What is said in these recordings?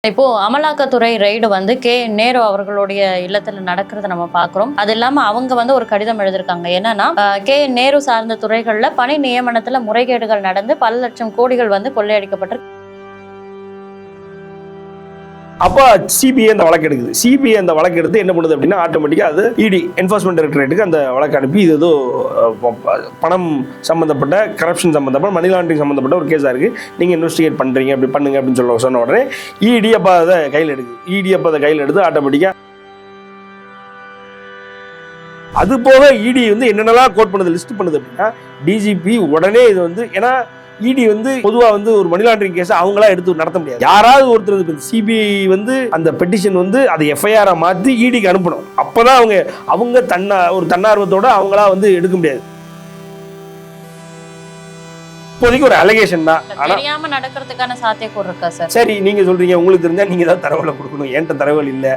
இப்போ அமலாக்கத்துறை ரெய்டு வந்து நேரு அவர்களுடைய இல்லத்துல நடக்கிறத நம்ம பாக்குறோம். அது இல்லாம அவங்க ஒரு கடிதம் எழுதிருக்காங்க. என்னன்னா நேரு சார்ந்த துறைகள்ல பணி நியமனத்துல முறைகேடுகள் நடந்து பல லட்சம் கோடிகள் கொள்ளையடிக்கப்பட்டிருக்கு. அப்போ சிபிஐ அந்த வழக்கு எடுக்குது. சிபிஐ அந்த வழக்கு எடுத்து என்ன பண்ணுது அப்படின்னா ஆட்டோமேட்டிக்காக அது இடி என்ஃபோர்ஸ்மெண்ட் டைரக்டரேட்டுக்கு அந்த வழக்கு அனுப்பி இது ஏதோ பணம் சம்மந்தப்பட்ட கரப்ஷன் சம்மந்தப்பட்ட மணி லாண்டரிங் சம்மந்தப்பட்ட ஒரு கேஸாக இருக்குது, நீங்கள் இன்வெஸ்டிகேட் பண்ணுறீங்க அப்படி பண்ணுங்க அப்படின்னு சொன்ன உடனே இடி அப்போ அதை கையில் எடுக்குது. இடி அப்போ அதை கையில் எடுத்து ஆட்டோமேட்டிக்காக அது போக இடி என்னென்னலாம் கோட் பண்ணுது லிஸ்ட் பண்ணுது அப்படின்னா டிஜிபி உடனே இது ஏன்னா இடி பொதுவாக ஒரு மணி லாண்டரிங் கேஸ் அவங்களா எடுத்து நடத்த முடியாது. யாராவது ஒருத்தர் சிபிஐ அந்த பெட்டிஷன் அதை எஃப்ஐஆர் மாற்றி இடிக்கு அனுப்பணும். அப்போதான் அவங்க ஒரு தன்னார்வத்தோட அவங்களா எடுக்க முடியாது. இப்போதைக்கு ஒரு அலிகேஷன் தான். தெரியாம நடக்கிறதுக்கான சாத்தியக்கூறு இருக்கா சார்? சரி, நீங்க சொல்றீங்க, உங்களுக்கு தெரிஞ்சா நீங்க தான் தரவுகளை கொடுக்கணும். என்கிட்ட தரவுகள் இல்லை.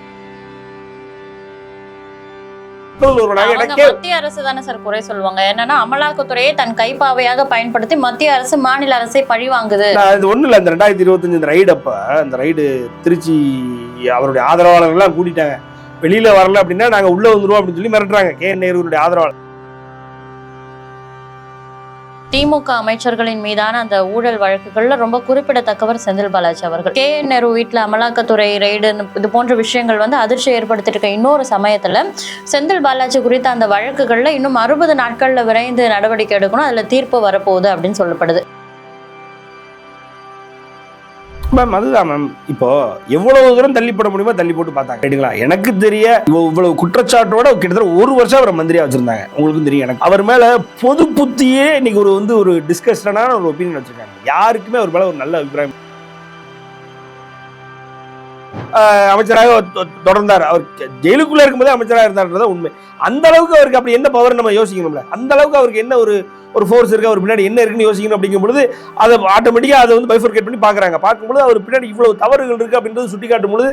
மத்திய அரசு தானே சார் குறை சொல்லுவாங்க. என்னன்னா அமலாக்கத்துறையை தன் கைப்பாவையாக பயன்படுத்தி மத்திய அரசு மாநில அரசை பழி வாங்குது. இது ஒண்ணு இல்ல, இந்த 2025 ரைடு அப்ப அந்த ரைடு திருச்சி அவருடைய ஆதரவாளர்கள் எல்லாம் கூட்டிட்டாங்க. வெளியில வரல அப்படின்னா நாங்க உள்ள வந்துருவோம் அப்படின்னு சொல்லி மிரட்டுறாங்க நேருடைய ஆதரவாளர். திமுக அமைச்சர்களின் மீதான அந்த ஊழல் வழக்குகள்ல ரொம்ப குறிப்பிடத்தக்கவர் செந்தில் பாலாஜி அவர்கள். நேரு வீட்டுல அமலாக்கத்துறை ரெய்டு இது போன்ற விஷயங்கள் அதிர்ச்சி ஏற்படுத்திட்டு இருக்க இன்னொரு சமயத்துல செந்தில் பாலாஜி குறித்த அந்த வழக்குகள்ல இன்னும் 60 நாட்கள்ல விரைந்து நடவடிக்கை எடுக்கணும், அதுல தீர்ப்பு வரப்போகுது அப்படின்னு சொல்லப்படுது. மேம் அதுதான் மேம், இப்போ எவ்வளவு தூரம் தள்ளி போட முடியுமோ தள்ளி போட்டு பார்த்தாங்க. கேட்டுங்களா, எனக்கு தெரிய இவ்வளவு குற்றச்சாட்டோட கிட்டத்தட்ட ஒரு வருஷம் அவரை மந்திரியா வச்சிருந்தாங்க. உங்களுக்கும் தெரியும், எனக்கு அவர் மேல பொது புத்தியே இன்னைக்கு ஒரு டிஸ்கஷனான ஒரு ஒப்பீனியன் வச்சிருக்காங்க. யாருக்குமே அவர் மேல ஒரு நல்ல அபிப்பிராயம். அமைச்சராக தொடர்ந்தார். அவர் ஜெயிலுக்குள்ள இருக்கும்போதே அமைச்சராக இருந்தார்ன்றத உண்மை. அந்த அளவுக்கு அவருக்கு அப்படி என்ன பவர் நம்ம யோசிக்கணும்ல. அந்த அளவுக்கு அவருக்கு என்ன ஒரு ஃபோர்ஸ் இருக்கு, அவர் பின்னாடி என்ன இருக்குன்னு யோசிக்கணும். அப்படிங்கும் பொழுது அதை ஆட்டோமேட்டிக்கா அதை பைஃபர்கேட் பண்ணி பாக்குறாங்க. பார்க்கும்போது அவர் பின்னாடி இவ்வளவு தவறுகள் இருக்கு அப்படின்றது சுட்டி காட்டும் பொழுது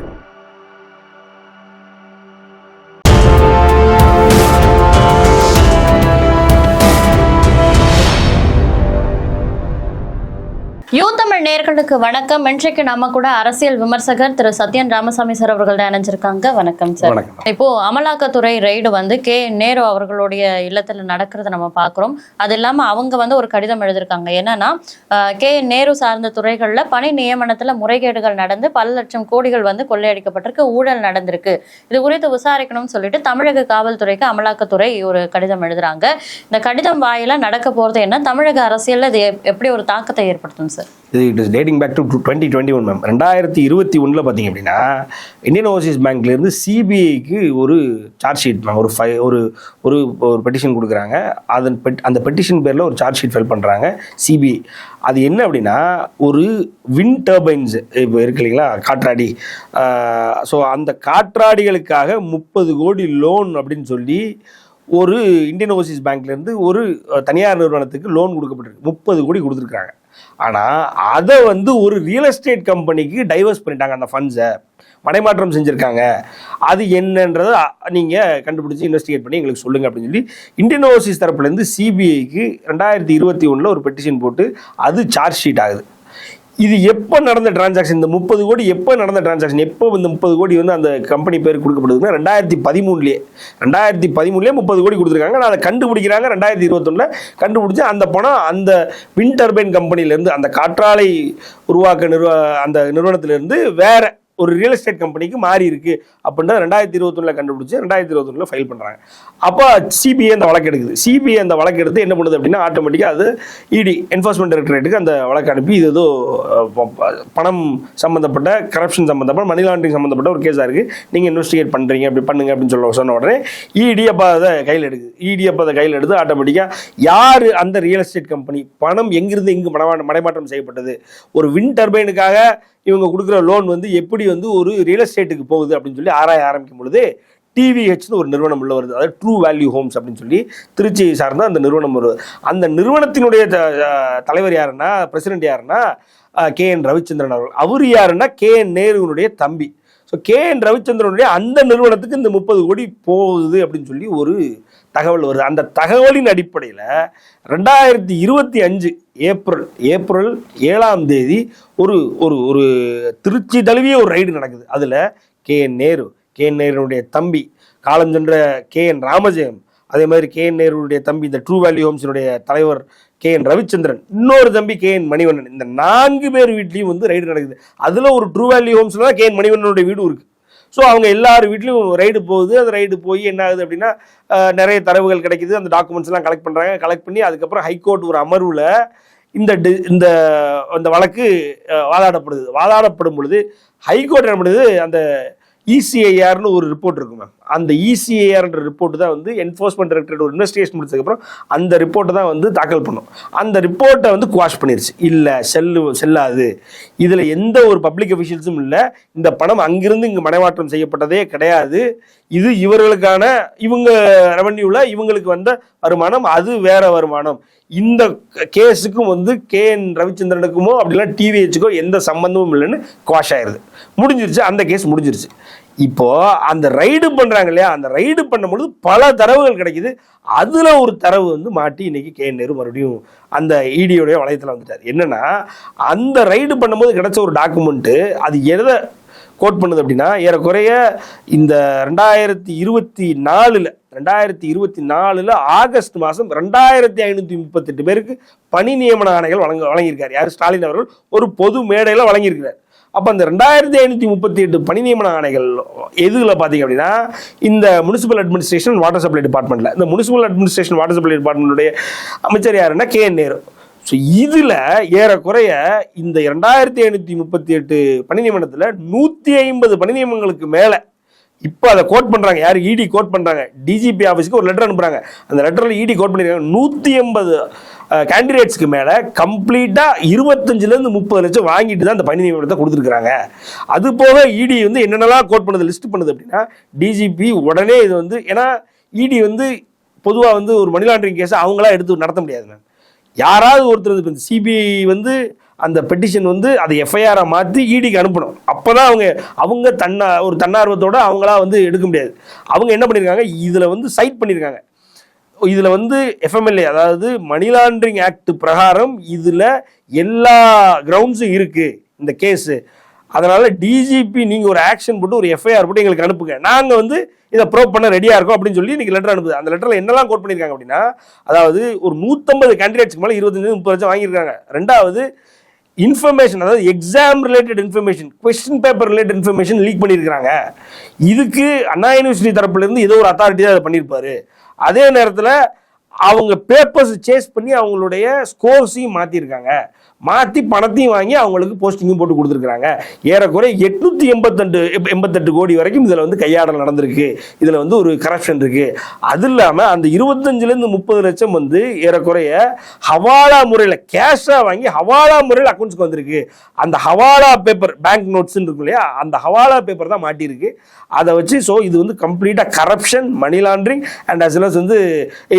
யூத்தமிழ் நேயர்களுக்கு வணக்கம். இன்றைக்கு நம்ம கூட அரசியல் விமர்சகர் திரு சத்யன் ராமசாமி சார் அவர்கள் இணைஞ்சிருக்காங்க. வணக்கம் சார். இப்போ அமலாக்கத்துறை ரெய்டு நேரு அவர்களுடைய இல்லத்துல நடக்கிறத நம்ம பாக்குறோம். அது இல்லாம அவங்க ஒரு கடிதம் எழுதிருக்காங்க. என்னன்னா நேரு சார்ந்த துறைகள்ல பணி நியமனத்துல முறைகேடுகள் நடந்து பல லட்சம் கோடிகள் கொள்ளையடிக்கப்பட்டிருக்கு, ஊழல் நடந்திருக்கு, இது குறித்து விசாரிக்கணும்னு சொல்லிட்டு தமிழக காவல்துறைக்கு அமலாக்கத்துறை ஒரு கடிதம் எழுதுறாங்க. இந்த கடிதம் வாயில நடக்க போறது என்ன, தமிழக அரசியல்ல இது எப்படி ஒரு தாக்கத்தை ஏற்படுத்தும் sir? It is dating back to 2021 ma'am. 2021 பார்த்தீங்க அப்படின்னா இந்தியன் ஓவர்சீஸ் பேங்க்ல இருந்து சிபிஐக்கு ஒரு சார்ஜ் ஷீட் மேம், ஒரு பெட்டிஷன் கொடுக்குறாங்க. அந்த பெட்டிஷன் பேரில் ஒரு சார்ஜ் ஷீட் ஃபைல் பண்ணுறாங்க சிபிஐ. அது என்ன அப்படின்னா ஒரு விண்ட் டர்பைன்ஸ் இப்போ இருக்கு இல்லைங்களா, காற்றாடி. ஸோ அந்த காற்றாடிகளுக்காக 30 கோடி லோன் அப்படின்னு சொல்லி ஒரு இந்தியன் ஓவர்சீஸ் பேங்க்லேருந்து ஒரு தனியார் நிறுவனத்துக்கு லோன் கொடுக்கப்பட்டிருக்கு. 30 கோடி கொடுத்துருக்காங்க. ஆனால் அதை ஒரு ரியல் எஸ்டேட் கம்பெனிக்கு டைவர்ஸ் பண்ணிட்டாங்க. அந்த ஃபண்ட்ஸை மடைமாற்றம் செஞ்சுருக்காங்க. அது என்னன்றதை நீங்கள் கண்டுபிடிச்சி இன்வெஸ்டிகேட் பண்ணி எங்களுக்கு சொல்லுங்கள் அப்படின்னு சொல்லி இந்தியன் ஓவர்சீஸ் தரப்புலேருந்து சிபிஐக்கு 2021 ஒரு பெட்டிஷன் போட்டு அது சார்ஜ் ஷீட் ஆகுது. இது எப்போ நடந்த டிரான்சாக்ஷன், இந்த 30 கோடி எப்போ நடந்த டிரான்சாக்ஷன், எப்போ இந்த 30 கோடி அந்த கம்பெனி பேருக்கு கொடுக்கப்படுதுன்னா 2013 30 கோடி கொடுத்துருக்காங்க. அதை கண்டுபிடிக்கிறாங்க 2021 கண்டுபிடிச்சி அந்த பணம் அந்த விண்ட் டர்பைன் கம்பெனிலேருந்து அந்த காற்றாலை உருவாக்க அந்த நிறுவனத்திலேருந்து வேற ஒரு ரியல் எஸ்டேட் கம்பெனிக்கு மாறி இருக்கு அப்படின்றத 2021 கண்டுபிடிச்சி 2021 ஃபைல் பண்ணுறாங்க. அப்போ சிபிஐ அந்த வழக்கு எடுக்குது. சிபிஐ அந்த வழக்கு எடுத்து என்ன பண்ணுது அப்படின்னா ஆட்டோமேட்டிக்காக அது இடி என்ஃபோர்ஸ்மெண்ட் டைரக்டரேட்டுக்கு அந்த வழக்கு அனுப்பி இது ஏதோ பணம் சம்மந்தப்பட்ட கரப்ஷன் சம்மந்தப்பட்ட மணி லாண்டரிங் சம்மந்தப்பட்ட ஒரு கேஸாக இருக்குது, நீங்கள் இன்வெஸ்டிகேட் பண்ணுறீங்க அப்படி பண்ணுங்க அப்படின்னு சொன்ன உடனே இடி அப்போ அதை கையில் எடுக்குது. இடி அப்போ அதை கையில் எடுத்து ஆட்டோமேட்டிக்காக யார் அந்த ரியல் எஸ்டேட் கம்பெனி, பணம் எங்கிருந்து எங்கு மடைமாற்றம் செய்யப்பட்டது, ஒரு விண்ட் டர்பைனுக்காக இவங்க கொடுக்குற லோன் எப்படி ஒரு ரியல் எஸ்டேட்டுக்கு போகுது அப்படின்னு சொல்லி ஆராய ஆரம்பிக்கும் பொழுது டிவிஹெச்னு ஒரு நிறுவனம் உள்ள வருது. அதாவது ட்ரூ வேல்யூ ஹோம்ஸ் அப்படின்னு சொல்லி திருச்சியை சார்ந்த அந்த நிறுவனம் வருது. அந்த நிறுவனத்தினுடைய தலைவர் யாருன்னா, பிரசிடென்ட் யாருன்னா KN ரவிச்சந்திரன் அவர்கள். அவர் யாருன்னா KN நேருனுடைய தம்பி. ஸோ KN ரவிச்சந்திரனுடைய அந்த நிறுவனத்துக்கு இந்த 30 கோடி போகுது அப்படின்னு சொல்லி ஒரு தகவல் வருது. அந்த தகவலின் அடிப்படையில் 2025 ஏப்ரல் 7ஆம் தேதி ஒரு ஒரு ஒரு திருச்சி தழுவிய ஒரு ரைடு நடக்குது. அதில் KN நேருடைய தம்பி காலஞ்சென்ற KN ராமஜெயம், அதே மாதிரி KN நேருடைய தம்பி இந்த ட்ரூ வேல்யூ ஹோம்ஸினுடைய தலைவர் KN ரவிச்சந்திரன், இன்னொரு தம்பி KN மணிவண்ணன், இந்த 4 பேர் வீட்லையும் வந்து ரைடு நடக்குது. அதில் ஒரு ட்ரூ வேல்யூ ஹோம்ஸில் தான் KN மணிவண்ணனுடைய வீடும் இருக்குது. ஸோ அவங்க எல்லார் வீட்லையும் ரைடு போகுது. அந்த ரைடு போய் என்ன ஆகுது அப்படின்னா நிறைய தரவுகள் கிடைக்குது. அந்த டாக்குமெண்ட்ஸ்லாம் கலெக்ட் பண்ணுறாங்க. கலெக்ட் பண்ணி அதுக்கப்புறம் ஹைகோர்ட் ஒரு அமர்வில் இந்த வழக்கு வாதாடப்படும் பொழுது ஹைகோர்ட் என்ன பண்ணுது, அந்த ECIRனு ஒரு ரிப்போர்ட் இருக்கும் மேம். அந்த ECIRன்ற ரிப்போர்ட் தான் வந்து என்ஃபோர்ஸ்மெண்ட் டைரக்டரேட் ஒரு இன்வெஸ்டிகேஷன் முடிச்சதுக்கப்புறம் அந்த ரிப்போர்ட்டை தான் வந்து தாக்கல் பண்ணும். அந்த ரிப்போர்ட்டை வந்து குவாஷ் பண்ணிருச்சு. இல்லை செல்லாது, இதில் எந்த ஒரு பப்ளிக் அஃபிஷியல்ஸும் இல்லை, இந்த பணம் அங்கிருந்து இங்கே மனைமாற்றம் செய்யப்பட்டதே கிடையாது, இது இவர்களுக்கான இவங்க ரெவன்யூவில் இவங்களுக்கு வந்த வருமானம், அது வேற வருமானம், இந்த கேஸுக்கும் வந்து KN ரவிச்சந்திரனுக்குமோ அப்படிலாம் TVHக்கோ எந்த சம்பந்தமும் இல்லைன்னு குவாஷ் ஆயிருது. முடிஞ்சிருச்சு, அந்த கேஸ் முடிஞ்சிருச்சு. இப்போ அந்த ரைடு பண்றாங்க இல்லையா, அந்த ரைடு பண்ணும்பொழுது பல தரவுகள் கிடைக்குது. அதுல ஒரு தரவு வந்து மாட்டி இன்னைக்கு KN நேரு மறுபடியும் அந்த EDயோடைய வளையத்தில் வந்துட்டார். என்னன்னா, அந்த ரைடு பண்ணும்போது கிடைச்ச ஒரு டாக்குமெண்ட் அது எதை கோட் பண்ணுது அப்படின்னா, ஏறக்குறைய இந்த 2024 ஆகஸ்ட் மாதம் 2538 பேருக்கு பணி நியமன ஆணைகள் வழங்கியிருக்காரு. யார்? ஸ்டாலின் அவர்கள் ஒரு பொது மேடையில் வழங்கியிருக்கிறார். அப்போ அந்த 2538 பணி நியமன ஆணைகள் எதுல பார்த்தீங்க அப்படின்னா, இந்த முனிசிபல் அட்மினிஸ்ட்ரேஷன் வாட்டர் சப்ளை டிபார்ட்மெண்ட்டில், இந்த முனிசிபல் அட்மினிஸ்ட்ரேஷன் வாட்டர் சப்ளை டிபார்ட்மெண்ட்டுடைய அமைச்சர் யாருன்னா KN நேரு. ஸோ இதில் ஏறக்குறைய இந்த 2538 பணி நியமனத்தில் 150 பணி நியமனங்களுக்கு மேலே இப்போ அதை கோட் பண்ணுறாங்க. யார்? ED கோட் பண்ணுறாங்க. DGP ஆஃபீஸுக்கு ஒரு லெட்டர் அனுப்புகிறாங்க. அந்த லெட்டரில் ED கோட் பண்ணியிருக்காங்க 150 கேண்டிடேட்ஸ்க்கு மேலே கம்ப்ளீட்டாக 25-30 லட்சம் வாங்கிட்டு தான் அந்த பணி நியமனத்தை கொடுத்துருக்குறாங்க. அது போக ED வந்து என்னென்னலாம் கோட் பண்ணுது, லிஸ்ட் பண்ணுது அப்படின்னா, DGP உடனே இது வந்து, ஏன்னா ED வந்து பொதுவாக வந்து ஒரு மணி லாண்டரிங் கேஸை அவங்களா எடுத்து நடத்த முடியாது மேம். யாராவது ஒருத்தர் இப்போ CBI வந்து அந்த பெட்டிஷன் வந்து அதை FIR மாற்றி EDக்கு அனுப்பணும். அப்போ தான் அவங்க ஒரு தன்னார்வத்தோடு அவங்களா வந்து எடுக்க முடியாது. அவங்க என்ன பண்ணியிருக்காங்க, இதில் வந்து சைட் பண்ணியிருக்காங்க. இதில் வந்து FMLA, அதாவது மணி லாண்டரிங் ஆக்ட் பிரகாரம் இதில் எல்லா கிரவுண்ட்ஸும் இருக்குது இந்த கேஸு. அதனால் DGP நீங்கள் ஒரு ஆக்ஷன் போட்டு ஒரு FIR போட்டு எங்களுக்கு அனுப்புங்க, நாங்கள் வந்து இதை ப்ரோவ் பண்ண ரெடியாக இருக்கோம் அப்படின்னு சொல்லி இன்றைக்கி லெட்டர் அனுப்புது. அந்த லெட்டரில் என்னெல்லாம் கோட் பண்ணியிருக்காங்க அப்படின்னா, அதாவது ஒரு 150 கேண்டிடேட்ஸ்க்கு மேலே 25-30 லட்சம் வாங்கியிருக்காங்க. ரெண்டாவது, இன்ஃபர்மேஷன், அதாவது exam related information, question paper related information leak பண்ணியிருக்காங்க. இதுக்கு அண்ணா யூனிவர்சிட்டி தரப்புலேருந்து ஏதோ ஒரு அத்தாரிட்டி தான் அதை பண்ணியிருப்பாரு. அதே நேரத்தில் அவங்க பேப்பர்ஸ் சேஸ் பண்ணி அவங்களுடைய ஸ்கோர்ஸையும் மாற்றிருக்காங்க. மாற்றி பணத்தையும் வாங்கி அவங்களுக்கு போஸ்டிங்கும் போட்டு கொடுத்துருக்குறாங்க. ஏறக்குறைய 888 கோடி வரைக்கும் இதில் வந்து கையாடல் நடந்திருக்கு. இதில் வந்து ஒரு கரப்ஷன் இருக்குது. அது இல்லாமல் அந்த 25-30 லட்சம் வந்து ஏறக்குறைய ஹவாலா முறையில் கேஷாக வாங்கி ஹவாலா முறையில் அக்கௌண்ட்ஸ்க்கு வந்திருக்கு. அந்த ஹவாலா பேப்பர், பேங்க் நோட்ஸ்ன்னு இருக்கும் இல்லையா, அந்த ஹவாலா பேப்பர் தான் மாட்டியிருக்கு. அதை வச்சு ஸோ இது வந்து கம்ப்ளீட்டாக corruption, money laundering and as well as வந்து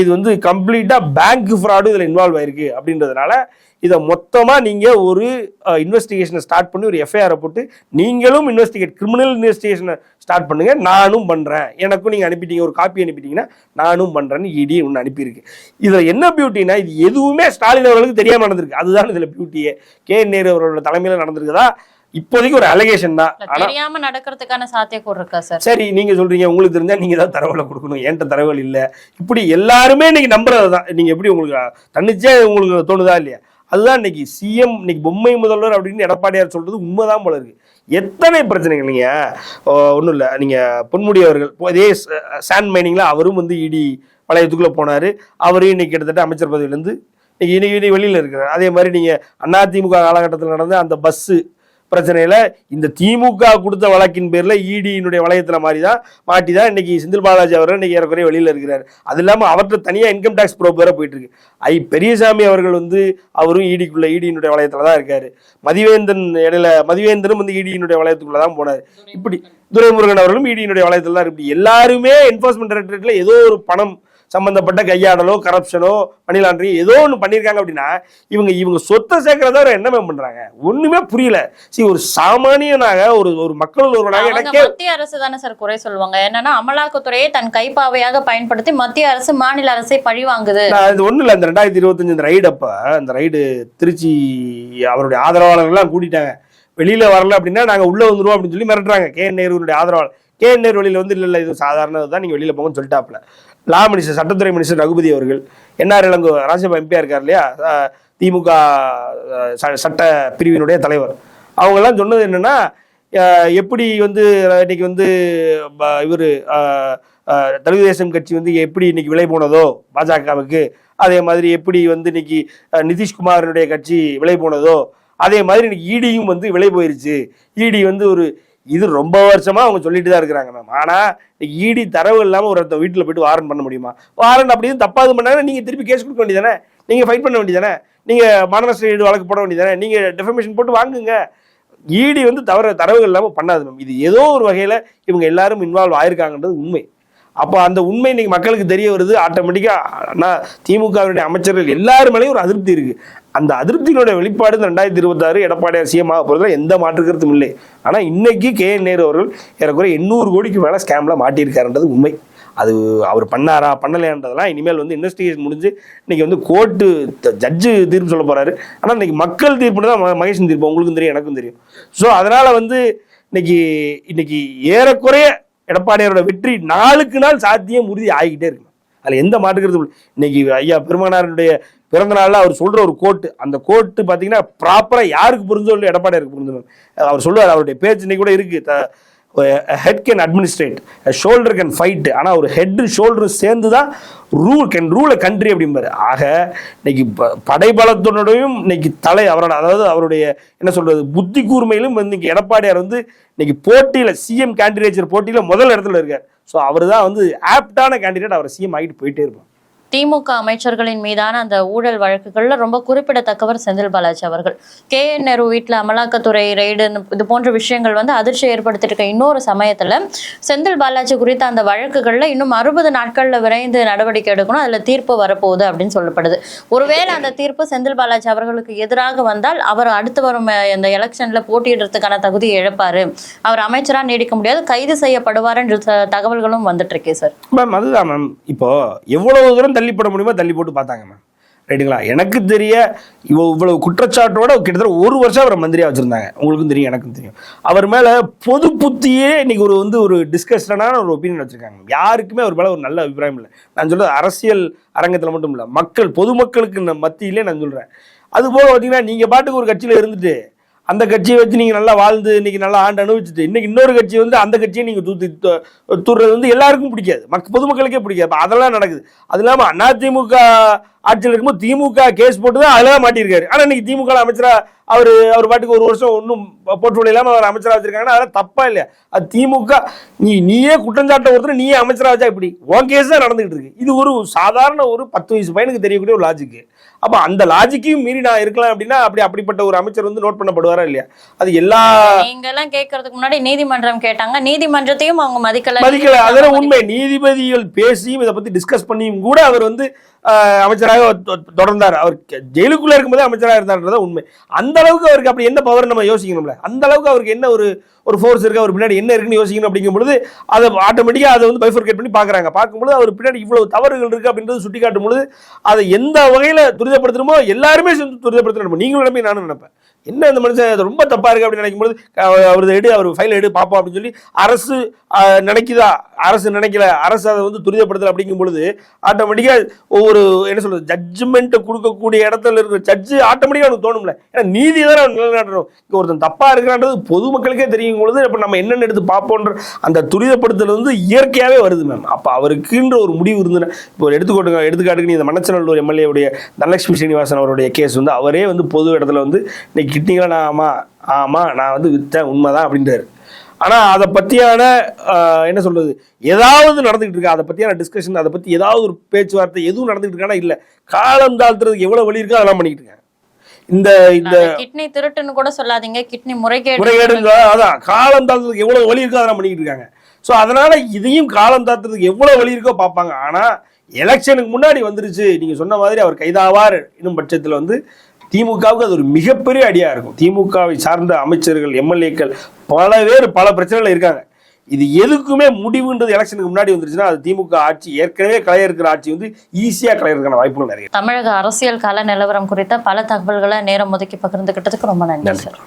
இது வந்து கம்ப்ளீட்டாக பேங்க் ஃப்ராடும் இதில் இன்வால்வ் ஆயிருக்கு. அப்படின்றதுனால இதை மொத்தமாக நீங்கள் ஒரு இன்வெஸ்டிகேஷனை ஸ்டார்ட் பண்ணி ஒரு FIR போட்டு நீங்களும் கிரிமினல் இன்வெஸ்டிகேஷனை ஸ்டார்ட் பண்ணுங்க, நானும் பண்ணுறேன், எனக்கும் நீங்கள் அனுப்பிட்டீங்க, ஒரு காப்பி அனுப்பிட்டீங்கன்னா நானும் பண்ணுறேன்னு ED ஒன்று அனுப்பியிருக்கு. இதில் என்ன பியூட்டினா, இது எதுவுமே ஸ்டாலின் அவர்களுக்கு தெரியாமல் நடந்திருக்கு. அதுதான் இதில் பியூட்டியே. KN நேரு அவர்களோட தலைமையில் நடந்திருக்குதா இப்போதைக்கு ஒரு அலிகேஷன் தான். தெரியாம நடக்கிறதுக்கான சாத்தியக்கூறு இருக்கா சார்? சரி, நீங்க சொல்றீங்க உங்களுக்கு தெரிஞ்சா நீங்க தான் தரவுகளை கொடுக்கணும், என்கிட்ட தரவுகள் இல்லை, இப்படி எல்லாருமே இன்னைக்கு நம்புறது தான். நீங்க எப்படி உங்களுக்கு தன்னிச்சே உங்களுக்கு தோணுதா இல்லையா? அதுதான் இன்னைக்கு CM, இன்னைக்கு பொம்மை முதல்வர் அப்படின்னு எடப்பாடியார் சொல்றது உண்மைதான் போல இருக்கு. எத்தனை பிரச்சனைகள், நீங்க ஒன்றும் இல்லை, நீங்க பொன்முடி அவர்கள் இதே சாண்ட் மைனிங்ல அவரும் வந்து ED வளையத்துக்குள்ள போனாரு. அவரும் இன்னைக்கு கிட்டத்தட்ட அமைச்சர் பதவியிலேருந்து இன்னைக்கு வெளியில இருக்கிறார். அதே மாதிரி நீங்க அதிமுக காலகட்டத்தில் நடந்த அந்த பஸ் பிரச்சனையில இந்த திமுக கொடுத்த வழக்கின் பேர்ல EDயினுடைய வளையத்துல மாட்டி தான் இன்னைக்கு செந்தில் பாலாஜி அவர்கள் இன்னைக்கு ஏறக்குறைய வெளியில இருக்கிறார். அது இல்லாம அவர்கிட்ட தனியா இன்கம் டாக்ஸ் ப்ரோப் வேற போயிட்டு இருக்கு. பெரியசாமி அவர்கள் வந்து அவரும் EDயினுடைய வளையத்துல தான் இருக்காரு. மதிவேந்தனும் வந்து EDயினுடைய வளையத்துக்குள்ளதான் போனார். இப்படி துரைமுருகன் அவர்களும் EDயினுடைய வளையத்துல தான் இருக்கு. எல்லாருமே என்ஃபோர்ஸ்மெண்ட் டைரக்டரேட்ல ஏதோ ஒரு பணம் சம்பந்தப்பட்ட கையாடலோ கரப்ஷனோ மணி லாண்டரி ஏதோ ஒன்று பண்ணியிருக்காங்க அப்படின்னா இவங்க சொத்தை சேர்க்கறத என்ன மேம் பண்றாங்க? ஒண்ணுமே புரியல. ஒரு சாமானியனாக ஒரு மக்கள் ஒருவனாக எனக்கே மத்திய அரசு தானே சார் குறை சொல்லுவாங்க. என்னன்னா அமலாக்கத்துறையை தன் கைப்பாவையாக பயன்படுத்தி மத்திய அரசு மாநில அரசை பழி வாங்குது. இது ஒண்ணு இல்ல, இந்த 2025 இந்த ரைடு அப்ப இந்த ரைடு திருச்சி அவருடைய ஆதரவாளர்கள்லாம் கூட்டிட்டாங்க. வெளியில வரல அப்படின்னா நாங்க உள்ள வந்துருவோம் அப்படின்னு சொல்லி மிரட்டுறாங்க. KN நேருடைய ஆதரவாளர் KN நேரு வெளியில வந்து இல்ல இது சாதாரணதான், நீங்க வெளியில போங்கன்னு சொல்லிட்டாப்ல. லா மினிஸ்டர் சட்டத்துறை மினிஸ்டர் ரகுபதி அவர்கள், NR இளங்கோ ராஜ்யசபா MP இருக்கார் இல்லையா, திமுக சட்ட பிரிவினுடைய தலைவர், அவங்க எல்லாம் சொன்னது என்னன்னா, எப்படி வந்து இன்னைக்கு வந்து இவரு தெலுங்குதேசம் கட்சி வந்து எப்படி இன்னைக்கு விலை போனதோ பாஜகவுக்கு, அதே மாதிரி எப்படி வந்து இன்னைக்கு நிதிஷ்குமாரனுடைய கட்சி விலை போனதோ அதே மாதிரி இன்னைக்கு ஈடியும் வந்து விலை போயிருச்சு. ஈடி வந்து இது ரொம்ப வருஷமா அவங்க சொல்லிட்டு தான் இருக்கிறாங்க மேம். ஆனா ஈடி தரவு இல்லாம ஒரு வீட்டுல போயிட்டு வாரண்ட் பண்ண முடியுமா? வாரண்ட் அப்படின்னு தப்பாது பண்ணாங்க, நீங்க திருப்பி கேஸ் கொடுக்க வேண்டியதானே, நீங்க ஃபைட் பண்ண வேண்டியதானே, நீங்க மாநகராட்சி வழக்கு போட வேண்டியதானே, நீங்க டெஃபமேஷன் போட்டு வாங்குங்க. ஈடி வந்து தரவுகள் இல்லாம பண்ணாது மேம். இது ஏதோ ஒரு வகையில இவங்க எல்லாரும் இன்வால்வ் ஆயிருக்காங்கன்றது உண்மை. அப்போ அந்த உண்மை இன்னைக்கு மக்களுக்கு தெரிய வருது. ஆட்டோமேட்டிக்கா திமுகவினுடைய அமைச்சர்கள் எல்லாரும் மேலேயும் ஒரு அதிருப்தி இருக்கு. அந்த அதிருப்தியினுடைய வெளிப்பாடு 2026 எடப்பாடியார் CM ஆக போறதுல எந்த மாற்று கருத்தும் இல்லை. ஆனா இன்னைக்கு KN நேரு அவர்கள் ஏறக்குறைய 800 கோடிக்கு மேல ஸ்கேம்ல மாட்டியிருக்காருன்றது உண்மை. அது அவர் பண்ணாரா பண்ணலையான்றதெல்லாம் இனிமேல் வந்து இன்வெஸ்டிகேஷன் முடிஞ்சு இன்னைக்கு வந்து கோர்ட்டு ஜட்ஜு தீர்ப்பு சொல்ல போறாரு. ஆனா இன்னைக்கு மக்கள் தீர்ப்புன்னு தான் மகேஷன் தீர்ப்பு, உங்களுக்கும் தெரியும் எனக்கும் தெரியும். ஸோ அதனால வந்து இன்னைக்கு ஏறக்குறைய எடப்பாடியாரோட வெற்றி நாளுக்கு நாள் சாத்தியம் உறுதி ஆகிக்கிட்டே இருக்கு. அதுல எந்த மாற்றுக்கிறது. இன்னைக்கு ஐயா பெருமானாருடைய பிறந்த நாள்ல அவர் சொல்ற ஒரு கோட்டு, அந்த கோட்டு பாத்தீங்கன்னா ப்ராப்பரா யாருக்கு புரிஞ்சோ இல்லை எடப்பாடியாருக்கு புரிஞ்சு அவர் சொல்லுவார். அவருடைய பேச்சு இன்னைக்கு கூட இருக்கு, head can administrate, shoulder can fight. ஆனா ஒரு ஹெட் ஷோல்டர் சேர்ந்து தான் ரூல் அ கண்ட்ரி அப்படிம்பாரு. ஆக இன்னைக்கு படைபலத்தினோடையும் இன்னைக்கு அதாவது அவருடைய என்ன சொல்றது புத்தி கூர்மையிலும் இன்னைக்கு எடப்பாடியார் வந்து இன்னைக்கு போட்டியில CM கேண்டிடேச்சர் போட்டியில முதல் இடத்துல இருக்கார். ஸோ அவர் தான் வந்து ஆப்டான கேண்டிடேட். அவர் CM ஆகிட்டு போயிட்டே இருப்பார். திமுக அமைச்சர்களின் மீதான அந்த ஊழல் வழக்குகள்ல ரொம்ப குறிப்பிடத்தக்கவர் செந்தில் பாலாஜி அவர்கள். KN நேரு வீட்டுல அமலாக்கத்துறை ரெய்டு இது போன்ற விஷயங்கள் வந்து அதிர்ச்சி ஏற்படுத்திட்டு இருக்க இன்னொரு சமயத்துல செந்தில் பாலாஜி குறித்த அந்த வழக்குகள்ல இன்னும் 60 நாட்கள்ல விரைந்து நடவடிக்கை எடுக்கணும், அதுல தீர்ப்பு வரப்போகுது அப்படின்னு சொல்லப்படுது. ஒருவேளை அந்த தீர்ப்பு செந்தில் பாலாஜி அவர்களுக்கு எதிராக வந்தால் அவர் அடுத்து வரும் இந்த எலெக்ஷன்ல போட்டியிடுறதுக்கான தகுதியை இழப்பாரு, அவர் அமைச்சரா நீடிக்க முடியாது, கைது செய்யப்படுவார் என்ற தகவல்களும் வந்துட்டு இருக்கே சார். மேம் அதுதான் மேம், இப்போ எவ்வளவு தூரம் தள்ளிப்பட முடியுமோ தள்ளி போட்டு பார்த்தாங்க மேம். ரைட்டுங்களா? எனக்கு தெரிய இவ்வளவு குற்றச்சாட்டோட கிட்டத்தட்ட 1 வருஷம் அவரை மந்திரியா வச்சிருந்தாங்க. உங்களுக்கும் தெரியும் எனக்கும் தெரியும். அவர் மேல பொது புத்தியே இன்னைக்கு ஒரு டிஸ்கஷனான ஒரு ஒப்பீனியன் வச்சிருக்காங்க. யாருக்குமே அவர் மேல ஒரு நல்ல அபிப்பிராயம் இல்லை. நான் சொல்றது அரசியல் அரங்கத்தில் மட்டும் இல்லை, பொதுமக்களுக்கு மத்தியிலே நான் சொல்றேன். அது போக பார்த்தீங்கன்னா நீங்க பாட்டுக்கு ஒரு கட்சியில இருந்துட்டு அந்த கட்சியை வச்சு நீங்க நல்லா வாழ்ந்து இன்னைக்கு நல்லா ஆண்டு அனுபவிச்சுட்டு இன்னைக்கு இன்னொரு கட்சி வந்து அந்த கட்சியை நீங்க தூர்றது வந்து எல்லாருக்கும் பிடிக்காது, பொதுமக்களுக்கே பிடிக்காது. அதெல்லாம் நடக்குது. அது இல்லாம அதிமுக ஆட்சியில் இருக்கும்போது திமுக கேஸ் போட்டுதான் அதெல்லாம் மாட்டியிருக்காரு. ஆனா இன்னைக்கு திமுக அமைச்சரா அவர் பாட்டுக்கு 1 வருஷம் ஒன்றும் போர்ட்ஃபோலியோ இல்லாம அவர் அமைச்சரா வச்சிருக்காங்கன்னா அதெல்லாம் தப்பா இல்லையா? அது திமுக நீயே குற்றஞ்சாட்ட ஒருத்தர் நீயே அமைச்சரா வச்சா இப்படி உன் கேஸ் தான் நடந்துகிட்டு இருக்கு. இது ஒரு சாதாரண ஒரு 10 வயசு பையனுக்கு தெரியக்கூடிய ஒரு லாஜிக்கு. அப்ப அந்த லாஜிக்கையும் மீறி நான் இருக்கலாம் அப்படின்னா அப்படிப்பட்ட ஒரு அமைச்சர் வந்து நோட் பண்ணப்படுவாரா இல்லையா? அது எல்லா நீங்க எல்லாம் கேட்கறதுக்கு முன்னாடி நீதிமன்றம் கேட்டாங்க, நீதிமன்றத்தையும் அவங்க மதிக்கல. அதெல்லாம் உண்மை. நீதிபதிகள் பேசியும் இதை பத்தி டிஸ்கஸ் பண்ணியும் கூட அவர் வந்து அமைச்சராக தொடர்ந்தார். அவர் ஜெயிலுக்குள்ள இருக்கும்போதே அமைச்சராக இருந்தார்ன்றத உண்மை. அந்த அளவுக்கு அவருக்கு அப்படி என்ன பவர் நம்ம யோசிக்கணும்ல, அந்த அளவுக்கு அவருக்கு என்ன ஒரு ஃபோர்ஸ் இருக்கு, அவர் பின்னாடி என்ன இருக்குன்னு யோசிக்கணும். அப்படிங்கும் பொழுது அதை ஆட்டோமேட்டிக்கா அதை வந்து பைஃபர்கேட் பண்ணி பாக்குறாங்க. பார்க்கும்போது அவர் பின்னாடி இவ்வளவு தவறுகள் இருக்கு அப்படின்றது சுட்டி காட்டும் பொழுது அதை எந்த வகையில துரிதப்படுத்தணுமோ எல்லாருமே சேர்ந்து துரிதப்படுத்தணும். நீங்களும் நினைப்பேன், நானும் நினைப்பேன். என்ன இந்த மனுஷன் ரொம்ப தப்பா இருக்கு அப்படின்னு நினைக்கும் பொழுது அவர் ஃபைல் எடு பார்ப்போம் அப்படின்னு சொல்லி அரசு நினைக்குதா, அரசு நினைக்கல, அரசு அதை வந்து துரிதப்படுத்தல. அப்படிங்கும் பொழுது ஆட்டோமேட்டிக்கா ஒவ்வொரு என்ன சொல்றது ஜட்ஜ்மெண்ட் கொடுக்கக்கூடிய இடத்துல இருக்கிற ஜட்ஜு ஆட்டோமேட்டிக்கா அவனுக்கு தோணும்ல, ஏன்னா நீதி தான் நிலைநாட்டுறோம். ஒருத்தன் தப்பா இருக்கிறான்றது பொதுமக்களுக்கே தெரியும் பொழுது இப்ப நம்ம என்னென்ன எடுத்து பார்ப்போன்ற அந்த துரிதப்படுத்தல் வந்து இயற்கையாவே வருது மேம். அப்ப அவருக்குன்ற ஒரு முடிவு இருந்துன்னா இப்போ எடுத்துக்காட்டுக்கு இந்த மணச்சநல்லூர் MLA உடைய தனலட்சுமி ஸ்ரீனிவாசன் அவருடைய கேஸ் வந்து அவரே வந்து பொது இடத்துல வந்து இன்னைக்கு கிட்னிகளை நான் வந்து வித்தேன் உண்மைதான் அப்படின்றாரு. ஆனா அதை பத்தியான என்ன சொல்றது ஏதாவது நடந்துகிட்டு இருக்கா, அதை பத்தியான டிஸ்கஷன், அதை பத்தி ஏதாவது ஒரு பேச்சுவார்த்தை எதுவும் நடந்துகிட்டு இருக்கானா இல்ல. காலம் தாழ்த்துறதுக்கு எவ்வளவு வழி இருக்கோ அதெல்லாம் பண்ணிக்கிட்டு இருக்காங்க. இந்த கிட்னி திருட்டுன்னு கூட சொல்லாதீங்க, கிட்னி முறைகேடு, அதான் காலம் தாழ்த்துறதுக்கு எவ்வளவு வழி இருக்கோ அதெல்லாம் பண்ணிக்கிட்டு இருக்காங்க. ஸோ அதனால இதையும் காலம் தாழ்த்துறதுக்கு எவ்வளவு வழி இருக்கோ பார்ப்பாங்க. ஆனா எலெக்ஷனுக்கு முன்னாடி வந்துருச்சு நீங்கள் சொன்ன மாதிரி அவர் கைதாவார் இன்னும் பட்சத்தில் வந்து திமுகவுக்கு அது ஒரு மிகப்பெரிய அடியாக இருக்கும். திமுகவை சார்ந்த அமைச்சர்கள், எம்எல்ஏக்கள் பல பிரச்சனைகள் இருக்காங்க. இது எதுக்குமே முடிவுன்றது எலெக்ஷனுக்கு முன்னாடி வந்துருச்சுன்னா அது திமுக ஆட்சி, ஏற்கனவே கலைய இருக்கிற ஆட்சி வந்து ஈஸியாக கலையிறதுக்கான வாய்ப்புகள் நிறைய. தமிழக அரசியல் கால நிலவரம் குறித்த பல தகவல்களை நேரம் ஒதுக்கி பகிர்ந்துகிட்டதுக்கு ரொம்ப நன்றி சார்.